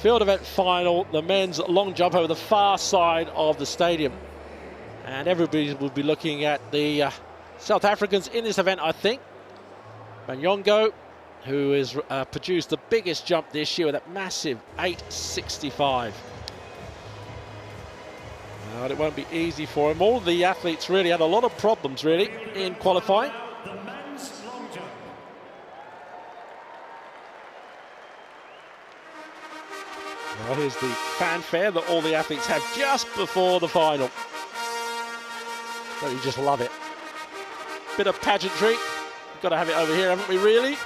Field event final, the men's long jump over the far side of the stadium. And everybody will be looking at the South Africans in this event, I think. Manyongo, who has produced the biggest jump this year with that massive 8.65. But it won't be easy for him. All the athletes really had a lot of problems, really, in qualifying. Well, here's the fanfare that all the athletes have just before the final. Don't you just love it? Bit of pageantry. We've got to have it over here, haven't we, really?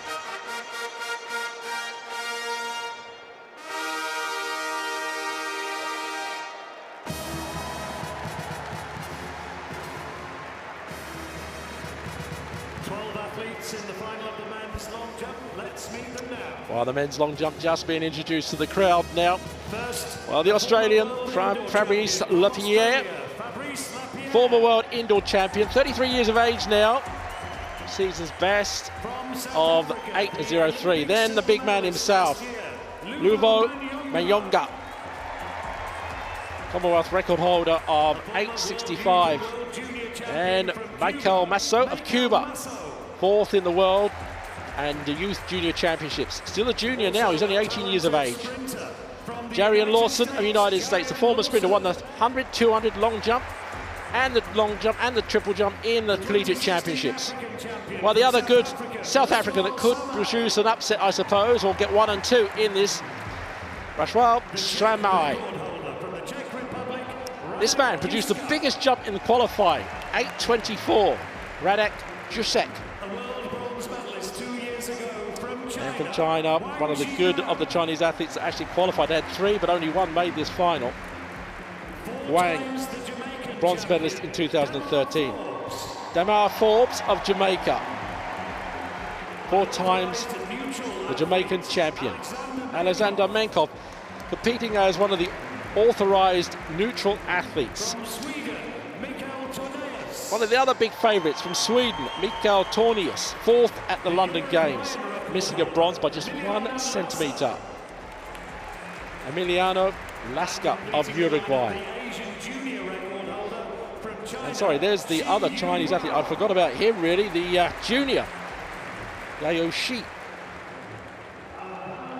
In the final of the men's long jump. Let's meet them now. Well, the men's long jump just being introduced to the crowd now. Well, the Australian Fabrice Lapierre, former world indoor champion, 33 years of age now. Season's best of 8.03. Then the big man himself, Luvo Manyonga, Commonwealth record holder of 8.65. And Michael Masso of Cuba, fourth in the world and the Youth Junior Championships. Still a junior now, he's only 18 years of age. Jarian Lawson of the United States, the former sprinter, won the 100, 200 long jump and the long jump and the triple jump in the Collegiate Championships. While the other good South African that could produce an upset, I suppose, or get 1 and 2 in this, Rashwal Stramai. This man produced the biggest jump in the qualifying, 8.24, Radak Jusek. And from China, one of the good of the Chinese athletes that actually qualified. They had 3, but only 1 made this final. Wang, bronze medalist in 2013. Damar Forbes of Jamaica, 4 times the Jamaican champion. Alexander Menkov, competing as one of the authorized neutral athletes. One of the other big favourites from Sweden, Mikael Tornius, 4th at the London Games, missing a bronze by just 1 centimetre. Emiliano Lasca of Uruguay. And sorry, there's the other Chinese athlete. I forgot about him, really, the junior, Yao Shi.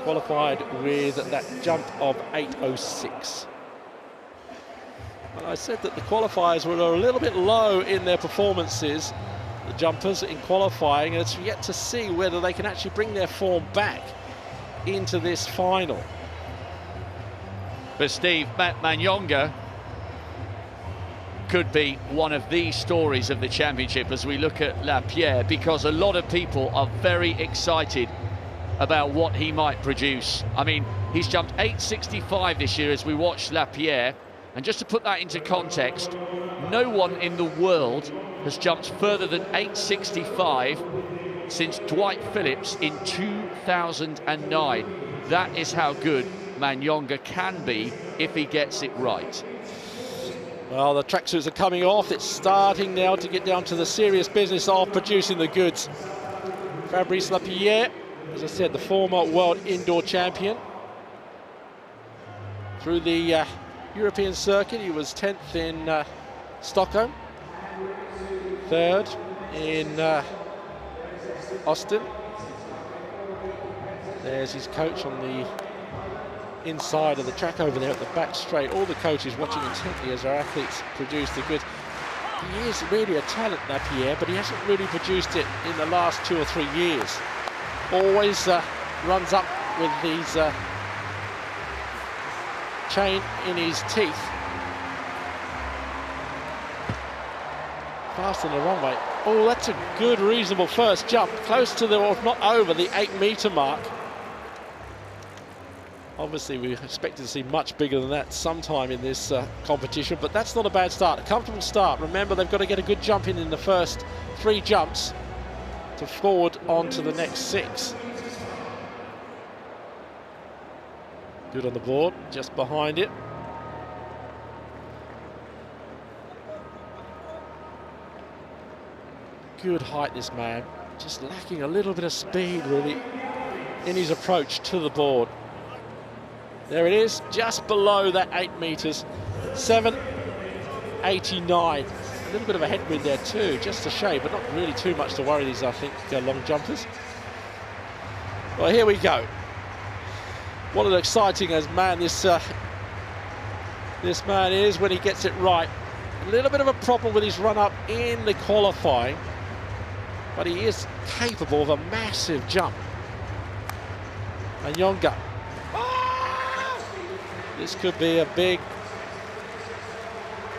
Qualified with that jump of 8.06. And I said that the qualifiers were a little bit low in their performances, the jumpers in qualifying, and it's yet to see whether they can actually bring their form back into this final. But Steve, Manyonga could be one of the stories of the championship as we look at Lapierre, because a lot of people are very excited about what he might produce. I mean, he's jumped 8.65 this year as we watch Lapierre. And just to put that into context, no one in the world has jumped further than 8.65 since Dwight Phillips in 2009. That is how good Manyonga can be if he gets it right. Well, the tracksuits are coming off. It's starting now to get down to the serious business of producing the goods. Fabrice Lapierre, as I said, the former world indoor champion. Through the European circuit, he was 10th in Stockholm, 3rd in Austin. There's his coach on the inside of the track over there at the back straight. All the coaches watching intently as our athletes produce the goods. He is really a talent, Lapierre, but he hasn't really produced it in the last 2 or 3 years. Always runs up with these chain in his teeth. Fast on the runway. Oh, that's a good, reasonable first jump. Close to the, or if not over, the 8-metre mark. Obviously, we expected to see much bigger than that sometime in this competition, but that's not a bad start. A comfortable start. Remember, they've got to get a good jump in the first 3 jumps to forward on to the next 6. Good on the board, just behind it. Good height, this man. Just lacking a little bit of speed, really, in his approach to the board. There it is, just below that 8 metres. 7.89. A little bit of a headwind there too, just a shade, but not really too much to worry these, I think, long jumpers. Well, here we go. What an exciting as man this man is when he gets it right. A little bit of a problem with his run-up in the qualifying, but he is capable of a massive jump. And Yonga. This could be a big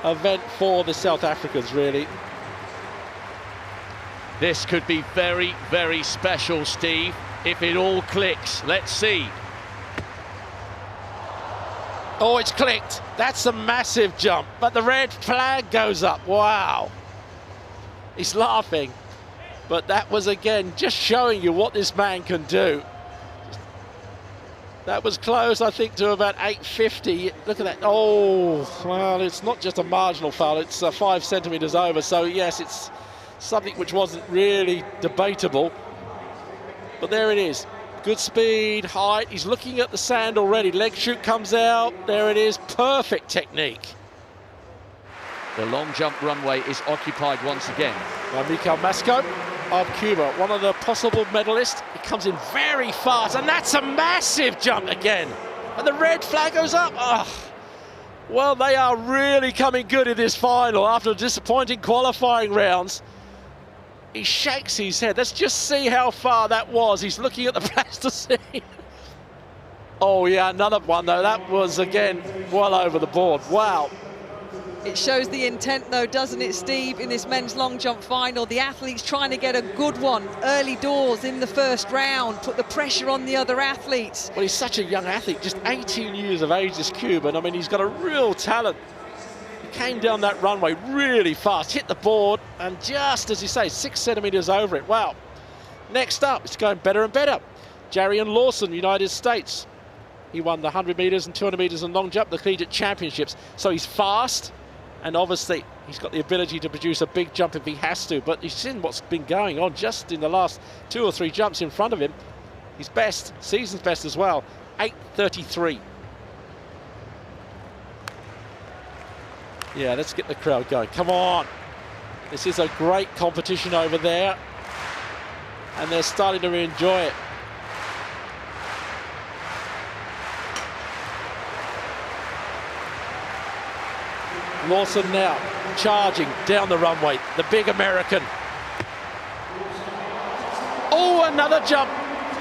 event for the South Africans, really. This could be very, very special, Steve, if it all clicks. Let's see. Oh, it's clicked. That's a massive jump, but the red flag goes up. Wow. He's laughing, but that was, again, just showing you what this man can do. That was close, I think, to about 850. Look at that. Oh, well, it's not just a marginal foul. It's 5 centimetres over. So, yes, it's something which wasn't really debatable. But there it is. Good speed, height. He's looking at the sand already. Leg shoot comes out. There it is. Perfect technique. The long jump runway is occupied once again by Michael Masco of Cuba, one of the possible medalists. He comes in very fast, and that's a massive jump again. And the red flag goes up. Oh, well, they are really coming good in this final after disappointing qualifying rounds. He shakes his head. Let's just see how far that was. He's looking at the plasticine. Oh, yeah, another one, though. That was, again, well over the board. Wow. It shows the intent, though, doesn't it, Steve, in this men's long jump final? The athletes trying to get a good one early doors in the first round, put the pressure on the other athletes. Well, he's such a young athlete, just 18 years of age, this Cuban. I mean, he's got a real talent. He came down that runway really fast, hit the board, and just, as you say, 6 centimetres over it. Wow. Next up, it's going better and better. Jarian Lawson, United States. He won the 100 metres and 200 metres in long jump, the collegiate championships. So he's fast. And obviously, he's got the ability to produce a big jump if he has to. But you've seen what's been going on just in the last 2 or 3 jumps in front of him. He's best, season's best as well, 8.33. Yeah, let's get the crowd going. Come on. This is a great competition over there. And they're starting to enjoy it. Lawson now charging down the runway, the big American. Oh, another jump.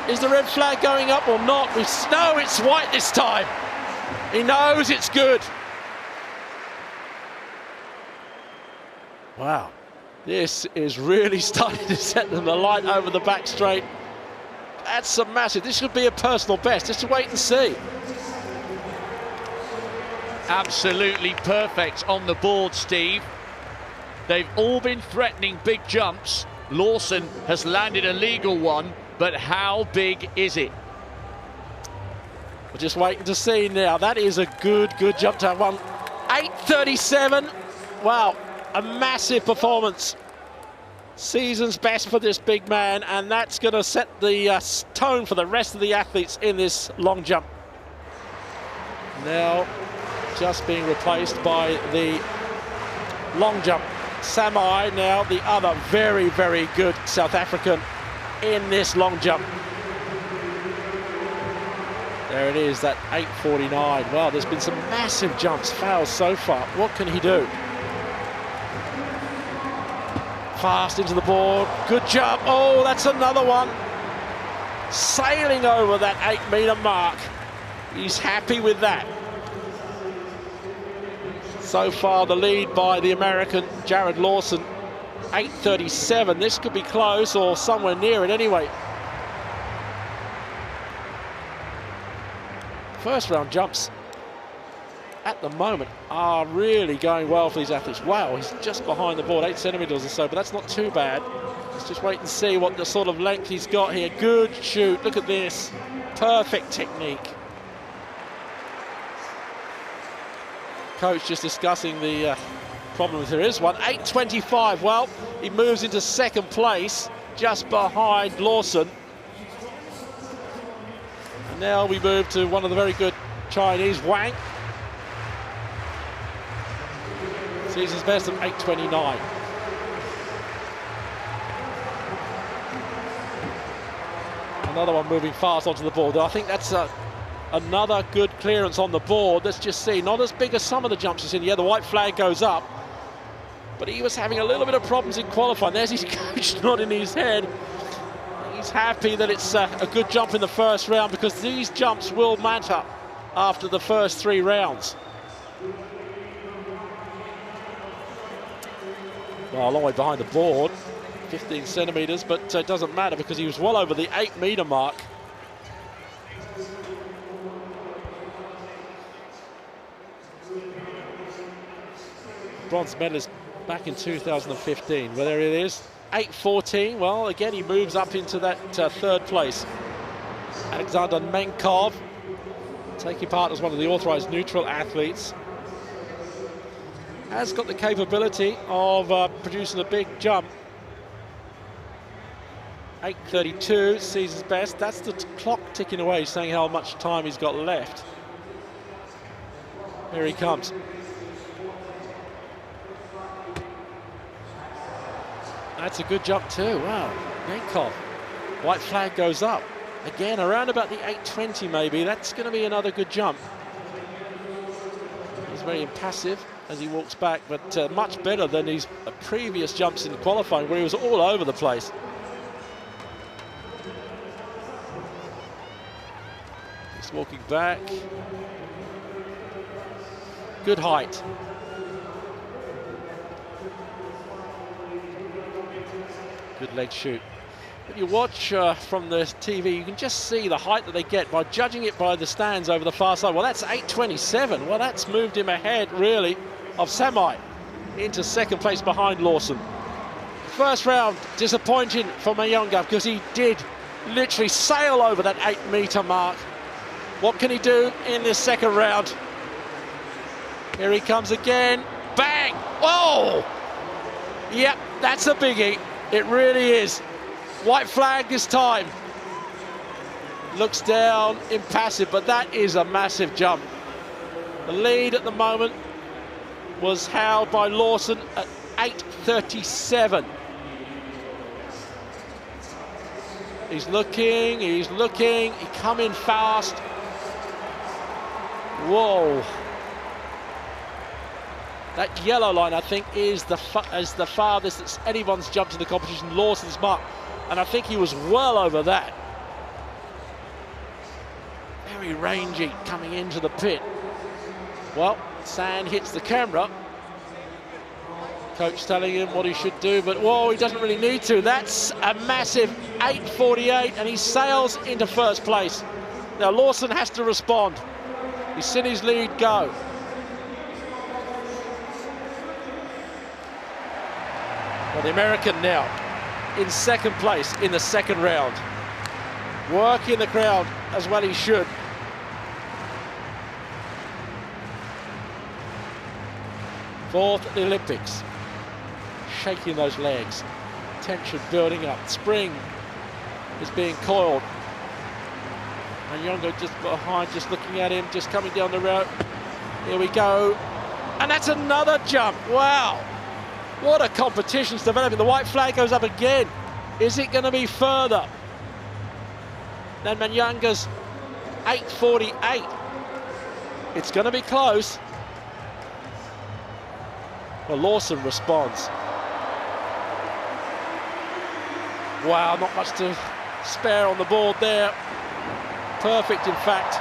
Is the red flag going up or not? No, it's white this time. He knows it's good. Wow, this is really starting to set them the light over the back straight. That's a massive, this should be a personal best, just to wait and see. Absolutely perfect on the board, Steve. They've all been threatening big jumps. Lawson has landed a legal one, but how big is it? We're just waiting to see now. That is a good jump to have one. 8.37. Wow, a massive performance. Season's best for this big man, and that's going to set the tone for the rest of the athletes in this long jump. Now, just being replaced by the long jump. Samai, now the other very, very good South African in this long jump. There it is, that 8.49. Wow, there's been some massive jumps, fouls so far. What can he do? Fast into the board, good jump. Oh, that's another one. Sailing over that 8-metre mark. He's happy with that. So far, the lead by the American, Jared Lawson, 8.37. This could be close or somewhere near it anyway. First round jumps at the moment are really going well for these athletes. Wow, he's just behind the board, 8 centimetres or so, but that's not too bad. Let's just wait and see what the sort of length he's got here. Good shoot, look at this. Perfect technique. Coach just discussing the problem if there is one. 8.25, well, he moves into second place, just behind Lawson. And now we move to one of the very good Chinese Wang. Season's best of 8:29. Another one moving fast onto the board. I think that's another good clearance on the board. Let's just see, not as big as some of the jumps you've seen. Yeah, the white flag goes up, but he was having a little bit of problems in qualifying. There's his coach nodding his head. He's happy that it's a good jump in the first round, because these jumps will matter after the first 3 rounds. Well, a long way behind the board, 15 centimetres, but it doesn't matter because he was well over the 8-metre mark. Bronze medalist back in 2015. Well, there it is, 8:14. Well, again, he moves up into that 3rd place. Alexander Menkov, taking part as one of the authorised neutral athletes, has got the capability of producing a big jump. 8:32, season's best. That's the clock ticking away, saying how much time he's got left. Here he comes. That's a good jump too. Wow, Menkov. White flag goes up. Again, around about the 8:20 maybe. That's going to be another good jump. He's very impassive as he walks back, but much better than his previous jumps in qualifying, where he was all over the place. He's walking back. Good height. Good leg shoot. When you watch from the TV, you can just see the height that they get by judging it by the stands over the far side. Well, that's 8:27. Well, that's moved him ahead, really, of Samai into 2nd place behind Lawson. First round, disappointing for Mayunga, because he did literally sail over that 8-metre mark. What can he do in this 2nd round? Here he comes again. Bang! Oh! Yep, that's a biggie. It really is. White flag this time. Looks down, impassive, but that is a massive jump. The lead at the moment was held by Lawson at 8:37. He's looking, he come in fast. Whoa. That yellow line, I think, is the farthest that anyone's jumped in the competition, Lawson's mark. And I think he was well over that. Very rangy coming into the pit. Well, sand hits the camera. Coach telling him what he should do, but whoa, he doesn't really need to. That's a massive 8:48, and he sails into 1st place. Now Lawson has to respond. He's seen his lead go. Well, the American now in 2nd place in the 2nd round. Working the crowd as well he should. Fourth at the Olympics. Shaking those legs. Tension building up. Spring is being coiled. And Yongo just behind, just looking at him, just coming down the road. Here we go. And that's another jump. Wow. What a competition's developing. The white flag goes up again. Is it going to be further than Manyanga's 8:48? It's going to be close. Well, Lawson responds. Wow, not much to spare on the board there. Perfect, in fact.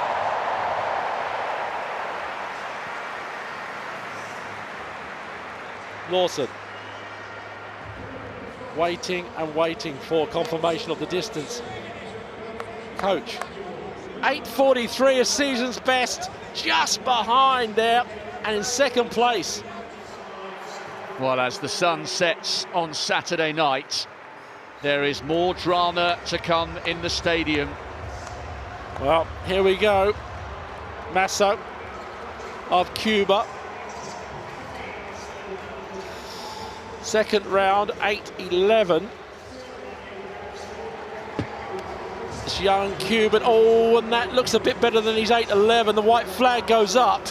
Lawson. Waiting and waiting for confirmation of the distance. Coach. 8:43, a season's best, just behind there, and in 2nd place. Well, as the sun sets on Saturday night, there is more drama to come in the stadium. Well, here we go. Masso of Cuba. 2nd round, 8:11. This young Cuban, oh, and that looks a bit better than his 8.11. The white flag goes up.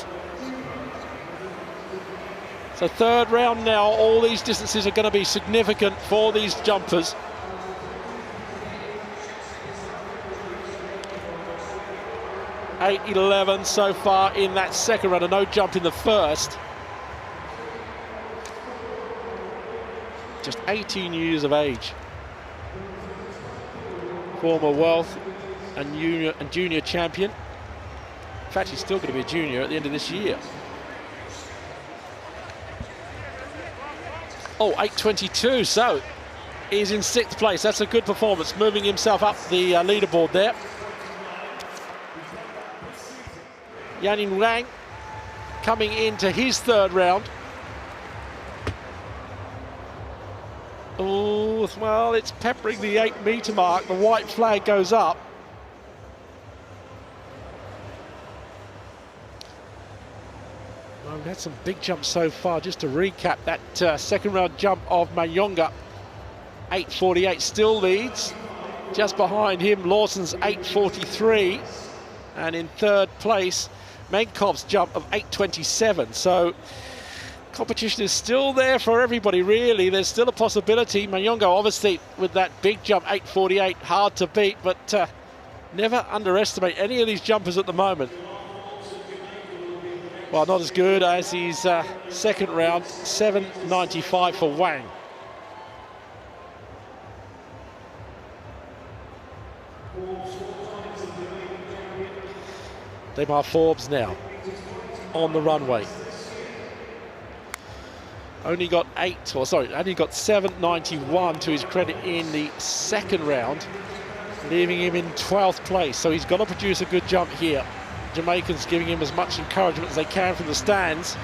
So third round now, all these distances are going to be significant for these jumpers. .811 so far in that second round, and no jump in the first. Just 18 years of age. Former world and junior champion. In fact, he's still going to be a junior at the end of this year. Oh, 8.22, so he's in 6th place. That's a good performance, moving himself up the leaderboard there. Yanin Wang coming into his third round. Oh, well, it's peppering the 8-meter mark. The white flag goes up. Well, we've had some big jumps so far. Just to recap, that second round jump of Manyonga, 8.48, still leads. Just behind him, Lawson's 8.43. And in third place, Menkov's jump of 8.27. So competition is still there for everybody, really. There's still a possibility. Manyonga, obviously, with that big jump, 8.48, hard to beat, but never underestimate any of these jumpers at the moment. Well, not as good as his second round, 7.95 for Wang. Demar Forbes now on the runway. Only got 7.91 to his credit in the second round, leaving him in 12th place. So he's got to produce a good jump here. Jamaicans giving him as much encouragement as they can from the stands.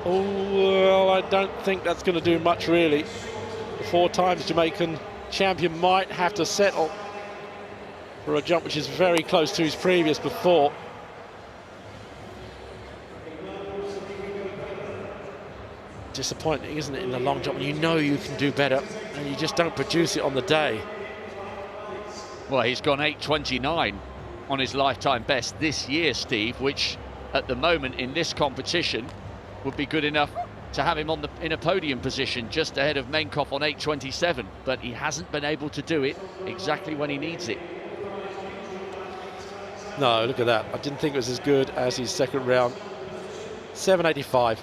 Oh, well, I don't think that's going to do much, really. The 4 times Jamaican champion might have to settle for a jump which is very close to his previous before. Disappointing, isn't it, in the long jump? You know you can do better, and you just don't produce it on the day. Well, he's gone 8.29 on his lifetime best this year, Steve, which at the moment in this competition would be good enough to have him in a podium position just ahead of Menkov on 8.27, but he hasn't been able to do it exactly when he needs it. No, look at that. I didn't think it was as good as his second round. 7.85.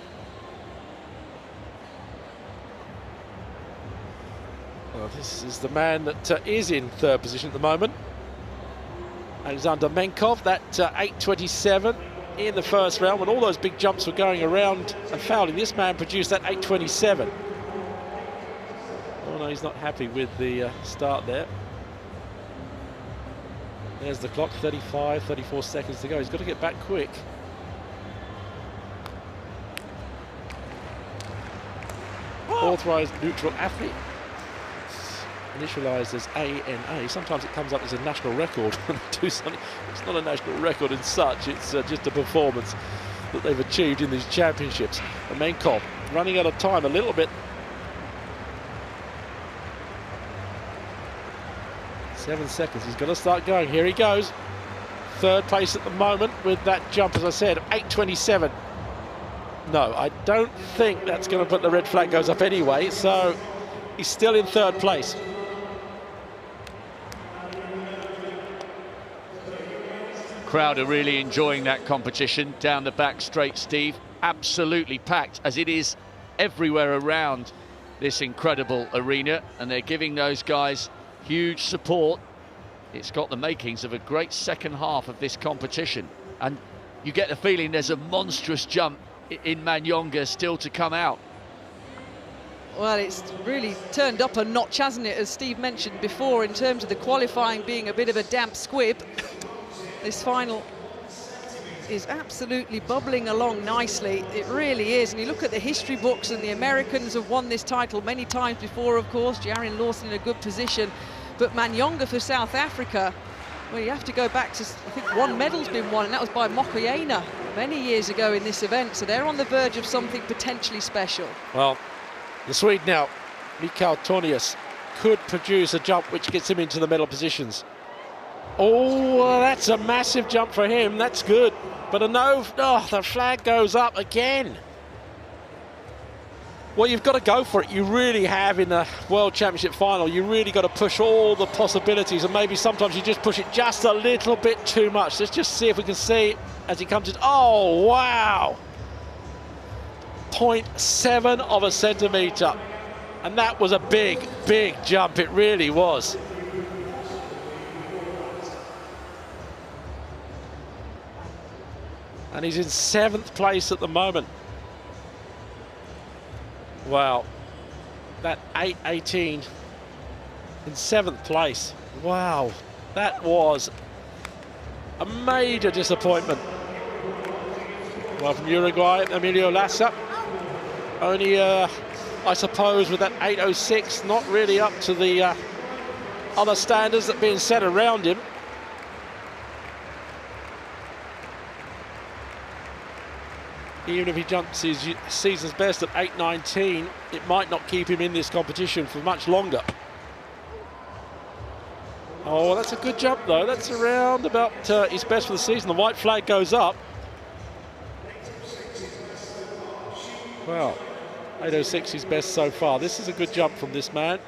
Well, this is the man that is in third position at the moment. Alexander Menkov, that 8.27 in the first round, when all those big jumps were going around and fouling. This man produced that 8.27. Oh no, he's not happy with the start there. There's the clock, 34 seconds to go. He's got to get back quick. Authorised neutral athlete. Initialised as ANA. Sometimes it comes up as a national record when they do something. It's not a national record in such, it's just a performance that they've achieved in these championships. And Menkov running out of time a little bit. 7 seconds, he's got to start going. Here he goes. Third place at the moment with that jump, as I said, 8.27. No, I don't think that's going to put the red flag goes up anyway, so he's still in third place. Crowd are really enjoying that competition down the back straight, Steve. Absolutely packed, as it is everywhere around this incredible arena, and they're giving those guys huge support. It's got the makings of a great second half of this competition, and you get the feeling there's a monstrous jump in Manyonga still to come out. Well, it's really turned up a notch, hasn't it, as Steve mentioned before, in terms of the qualifying being a bit of a damp squib. This final is absolutely bubbling along nicely. It really is. And you look at the history books, and the Americans have won this title many times before, of course. Jarin Lawson in a good position. But Manyonga for South Africa, well, you have to go back to, I think one medal's been won, and that was by Mokoena many years ago in this event, so they're on the verge of something potentially special. Well, the Swede now, Mikael Tornius, could produce a jump which gets him into the medal positions. Oh, that's a massive jump for him. That's good. But the flag goes up again. Well, you've got to go for it. You really have in the World Championship final. You really got to push all the possibilities, and maybe sometimes you just push it just a little bit too much. Let's just see if we can see as he comes in. Oh, wow. 0.7 of a centimetre. And that was a big, big jump. It really was. And he's in 7th place at the moment. Wow. That 8.18 in 7th place. Wow. That was a major disappointment. Well, from Uruguay, Emilio Lassa. Only, I suppose, with that 8.06, not really up to the other standards that are being set around him. Even if he jumps his season's best at 8.19, it might not keep him in this competition for much longer. Oh, that's a good jump, though. That's around about his best for the season. The white flag goes up. Well, 8.06 his best so far. This is a good jump from this man.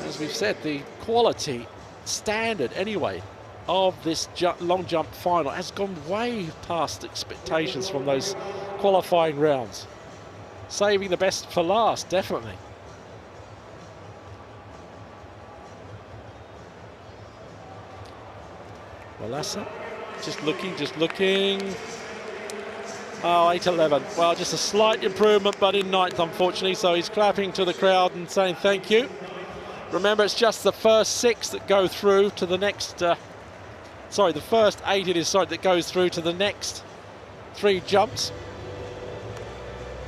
As we've said, the quality, standard anyway, of this long jump final has gone way past expectations from those qualifying rounds. Saving the best for last, definitely. Well, Lassa, just looking. Oh, 8.11. Well, just a slight improvement, but in 9th, unfortunately. So he's clapping to the crowd and saying thank you. Remember, it's just the first 6 that go through to the next... the first 8 it is, that goes through to the next 3 jumps.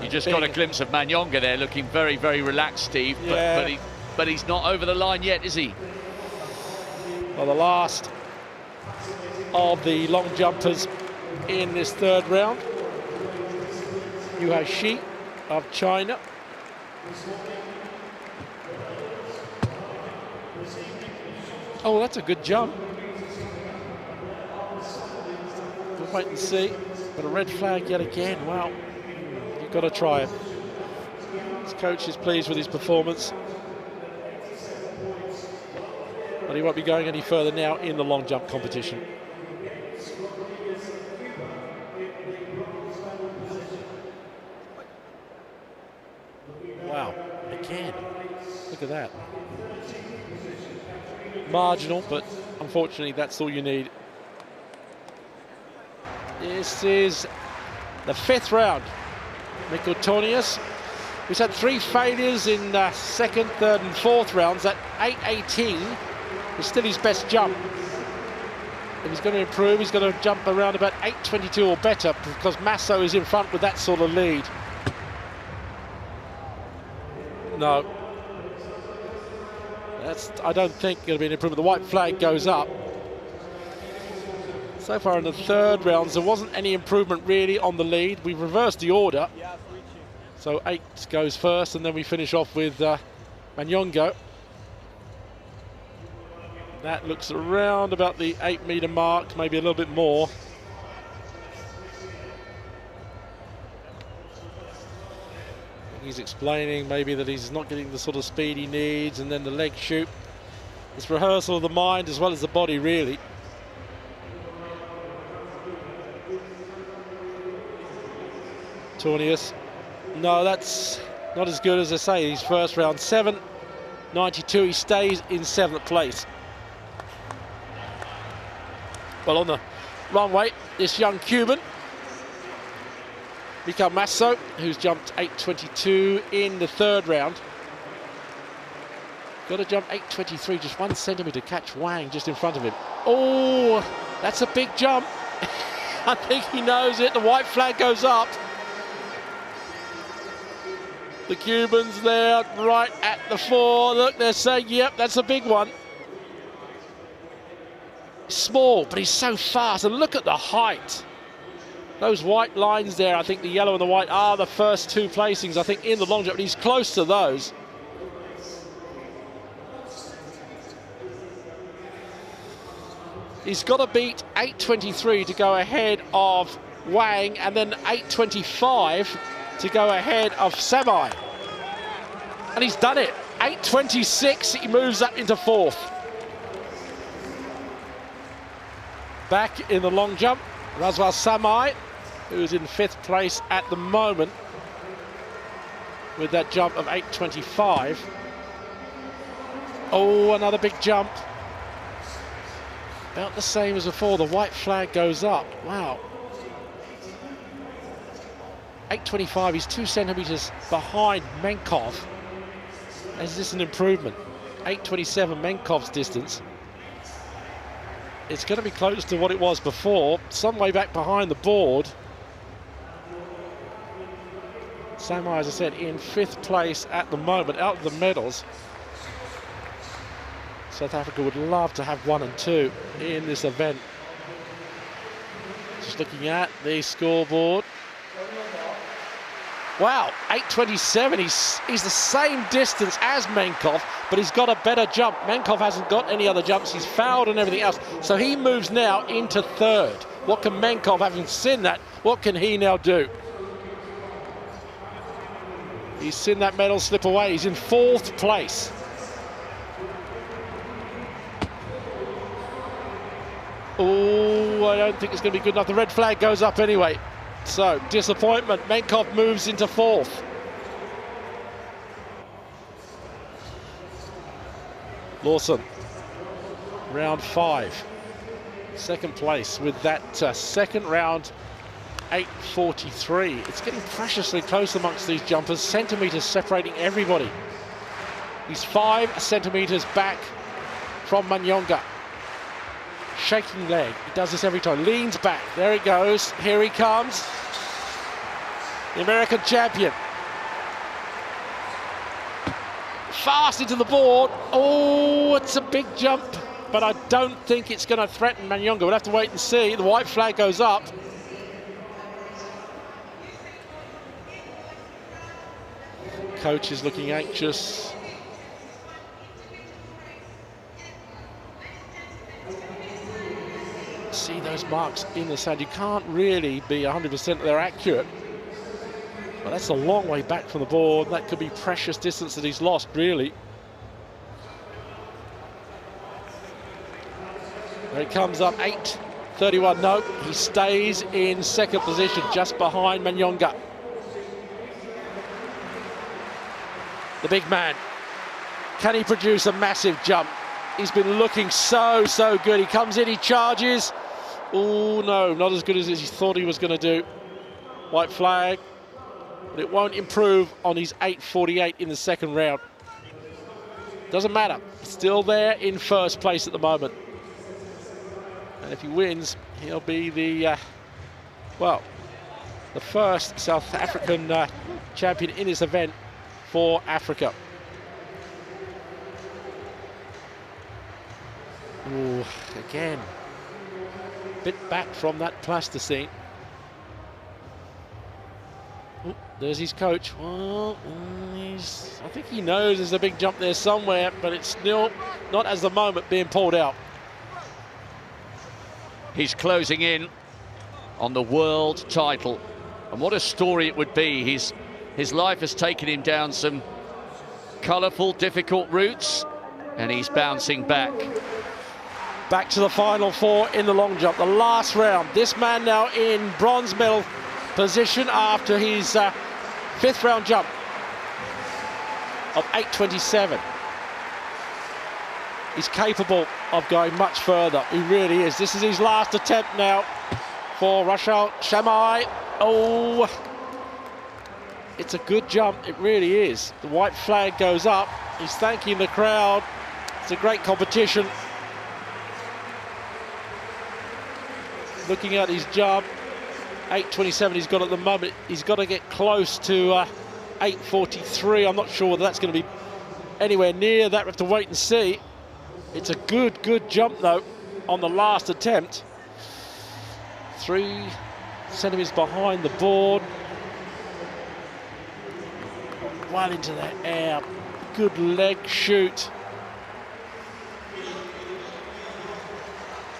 You just got a glimpse of Manyonga there, looking very, very relaxed, Steve. Yeah. But he's not over the line yet, is he? Well, the last of the long jumpers in this 3rd round. Yuhai Shi of China. Oh, that's a good jump. We'll wait and see. But a red flag yet again. Wow. You've got to try it. His coach is pleased with his performance. But he won't be going any further now in the long jump competition. Wow. Again. Look at that. Marginal, but unfortunately that's all you need. This is the 5th round. Mikael Tornius, who's had 3 failures in 2nd, 3rd and 4th rounds. That 8.18 is still his best jump. If he's going to improve, he's going to jump around about 8.22 or better, because Masso is in front with that sort of lead. No. I don't think it'll be an improvement. The white flag goes up. So far in the 3rd rounds, there wasn't any improvement really on the lead. We've reversed the order. So 8 goes first, and then we finish off with Manyonga. That looks around about the 8-meter mark, maybe a little bit more. He's explaining maybe that he's not getting the sort of speed he needs, and then the leg shoot. It's rehearsal of the mind as well as the body, really. Tornius. No, that's not as good as I say. His first round, 7.92. He stays in 7th place. Well, on the runway, this young Cuban, Mikael Masso, who's jumped 8.22 in the 3rd round. Got to jump 8.23, just 1 centimetre to catch Wang just in front of him. Oh, that's a big jump. I think he knows it. The white flag goes up. The Cubans there right at the 4. Look, they're saying, yep, that's a big one. Small, but he's so fast. And look at the height. Those white lines there, I think the yellow and the white are the first two placings, I think, in the long jump, but he's close to those. He's got to beat 8:23 to go ahead of Wang, and then 8:25 to go ahead of Samai. And he's done it. 8:26, he moves up into fourth. Back in the long jump, Razwa Samai, who's in fifth place at the moment with that jump of 8:25. Oh, another big jump. About the same as before, the white flag goes up. Wow. 8:25, he's 2 centimetres behind Menkov. Is this an improvement? 8:27, Menkov's distance. It's going to be close to what it was before, some way back behind the board. Samai, as I said, in fifth place at the moment, out of the medals. South Africa would love to have 1 and 2 in this event. Just looking at the scoreboard. Wow, 8:27, he's the same distance as Menkov, but he's got a better jump. Menkov hasn't got any other jumps, he's fouled and everything else, so he moves now into third. What can Menkov, having seen that, what can he now do? He's seen that medal slip away, he's in fourth place. Oh, I don't think it's going to be good enough. The red flag goes up anyway. So, disappointment. Menkov moves into fourth. Lawson, round 5. Second place with that second round, 8:43. It's getting preciously close amongst these jumpers. Centimetres separating everybody. He's 5 centimetres back from Manyonga. Shaking leg, he does this every time, leans back, there he goes, here he comes, the American champion. Fast into the board, oh, it's a big jump, but I don't think it's going to threaten Manyonga. We'll have to wait and see. The white flag goes up. Coach is looking anxious. See those marks in the sand. You can't really be 100% they're accurate. But that's a long way back from the board. That could be precious distance that he's lost, really. There he comes up, 8:31. No, he stays in second position, just behind Manyonga. The big man. Can he produce a massive jump? He's been looking so good. He comes in, he charges. Oh no, not as good as he thought he was going to do. White flag, but it won't improve on his 8:48 in the second round. Doesn't matter, still there in first place at the moment. And if he wins, he'll be the, well, the first South African champion in this event for Africa. Ooh, again. Bit back from that plasticine. Ooh, there's his coach. Well, I think he knows there's a big jump there somewhere, but it's still not as the moment being pulled out. He's closing in on the world title, and what a story it would be. His life has taken him down some colourful, difficult routes, and he's bouncing back. Back to the final 4 in the long jump, the last round. This man now in bronze medal position after his 5th round jump of 8:27. He's capable of going much further, he really is. This is his last attempt now for Rachel Samai. Oh, it's a good jump, it really is. The white flag goes up, he's thanking the crowd. It's a great competition. Looking at his jump, 8:27 he's got at the moment. He's got to get close to 8:43. I'm not sure whether that's going to be anywhere near that. We have to wait and see. It's a good jump though on the last attempt. 3 centimetres behind the board. Well into the air. Good leg shoot.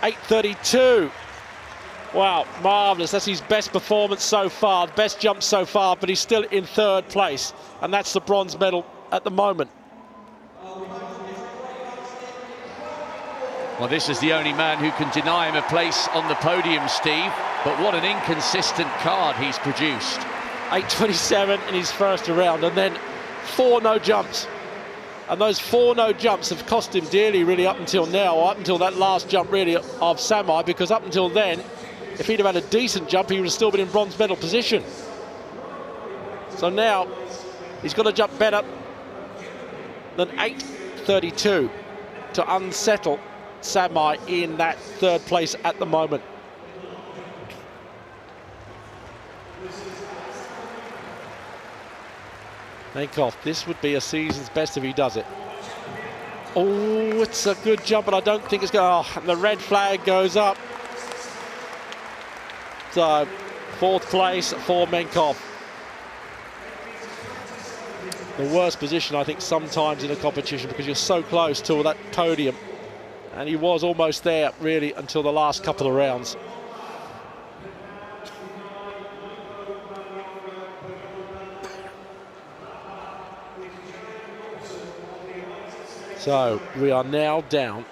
8:32. Wow, marvellous. That's his best performance so far, best jump so far, but he's still in 3rd place. And that's the bronze medal at the moment. Well, this is the only man who can deny him a place on the podium, Steve. But what an inconsistent card he's produced. 8:27 in his first round, and then 4 no jumps. And those 4 no jumps have cost him dearly, really, up until now, up until that last jump, really, of Samai, because up until then, if he'd have had a decent jump, he would have still been in bronze medal position. So now, he's got to jump better than 8:32 to unsettle Samai in that 3rd place at the moment. Menkov, this would be a season's best if he does it. Oh, it's a good jump, but I don't think it's going. Oh, and the red flag goes up. So, 4th place for Menkov. The worst position, I think, sometimes in a competition, because you're so close to that podium. And he was almost there, really, until the last couple of rounds. So we are now down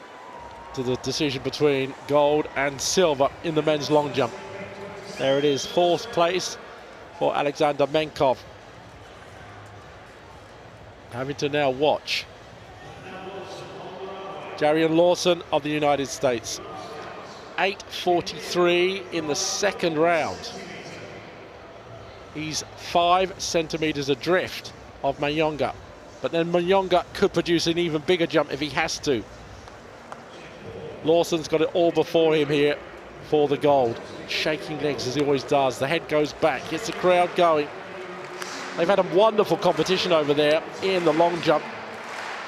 to the decision between gold and silver in the men's long jump. There it is, 4th place for Alexander Menkov. Having to now watch Jarian Lawson of the United States. 8:43 in the 2nd round. He's 5 centimetres adrift of Manyonga. But then Manyonga could produce an even bigger jump if he has to. Lawson's got it all before him here for the gold. Shaking legs as he always does. The head goes back, gets the crowd going. They've had a wonderful competition over there in the long jump.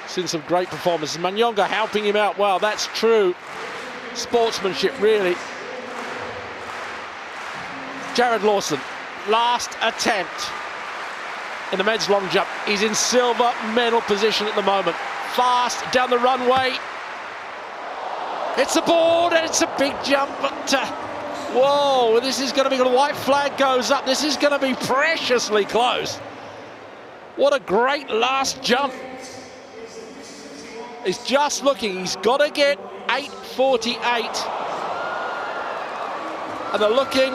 Seen some great performances. Manyonga helping him out. Wow, that's true sportsmanship, really. Jared Lawson, last attempt in the men's long jump. He's in silver medal position at the moment. Fast down the runway. It's the board and it's a big jump, but whoa, this is going to be, the white flag goes up. This is going to be preciously close. What a great last jump. He's just looking, he's got to get 8:48. And they're looking.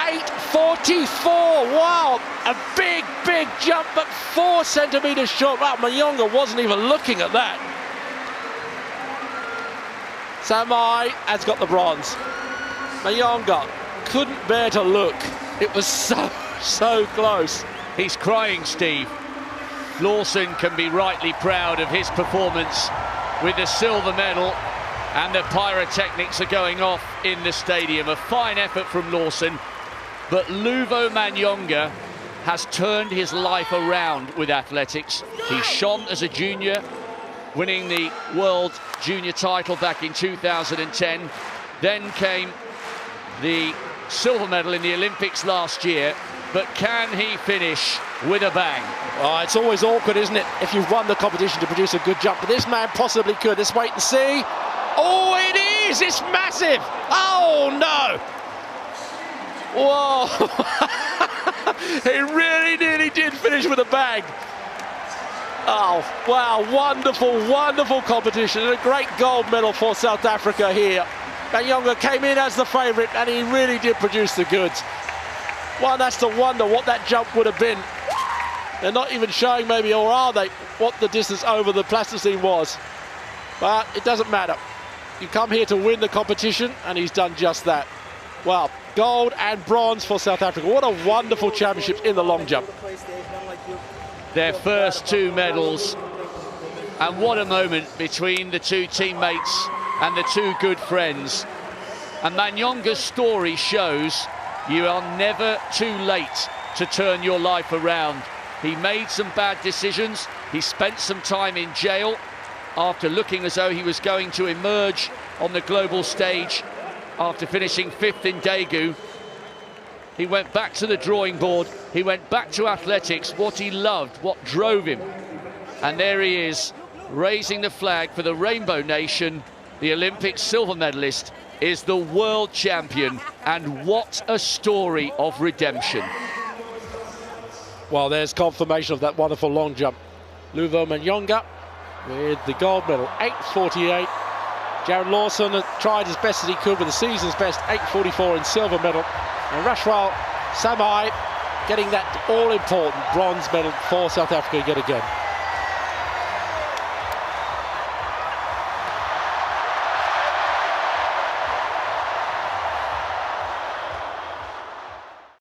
8:44, wow, a big, big jump, but 4 centimetres short. Wow, Manyonga wasn't even looking at that. Samai has got the bronze. Manyonga couldn't bear to look. It was so close. He's crying, Steve. Lawson can be rightly proud of his performance with the silver medal, and the pyrotechnics are going off in the stadium. A fine effort from Lawson, but Luvo Manyonga has turned his life around with athletics. He shone as a junior, winning the World Junior title back in 2010. Then came the silver medal in the Olympics last year. But can he finish with a bang? Oh, it's always awkward, isn't it, if you've won the competition to produce a good jump, but this man possibly could. Let's wait and see. Oh, it is! It's massive! Oh, no! Whoa! He really nearly did finish with a bang. Oh, wow, wonderful, wonderful competition, and a great gold medal for South Africa here. Manyonga came in as the favourite, and he really did produce the goods. One has to wonder what that jump would have been. They're not even showing, maybe, or are they, what the distance over the plasticine was. But it doesn't matter. You come here to win the competition, and he's done just that. Well, gold and bronze for South Africa. What a wonderful championship in the long jump. Their first 2 medals, and what a moment between the 2 teammates and the 2 good friends. And Manyonga's story shows you are never too late to turn your life around. He made some bad decisions. He spent some time in jail after looking as though he was going to emerge on the global stage. after finishing 5th in Daegu. He went back to the drawing board. He went back to athletics, what he loved, what drove him. And there he is, raising the flag for the Rainbow Nation. The Olympic silver medalist is the world champion, and what a story of redemption. Well, there's confirmation of that wonderful long jump. Luvo Manyonga with the gold medal, 8:48. Jared Lawson had tried as best as he could with the season's best, 8:44 in silver medal. And Rashwal Samai getting that all-important bronze medal for South Africa yet again.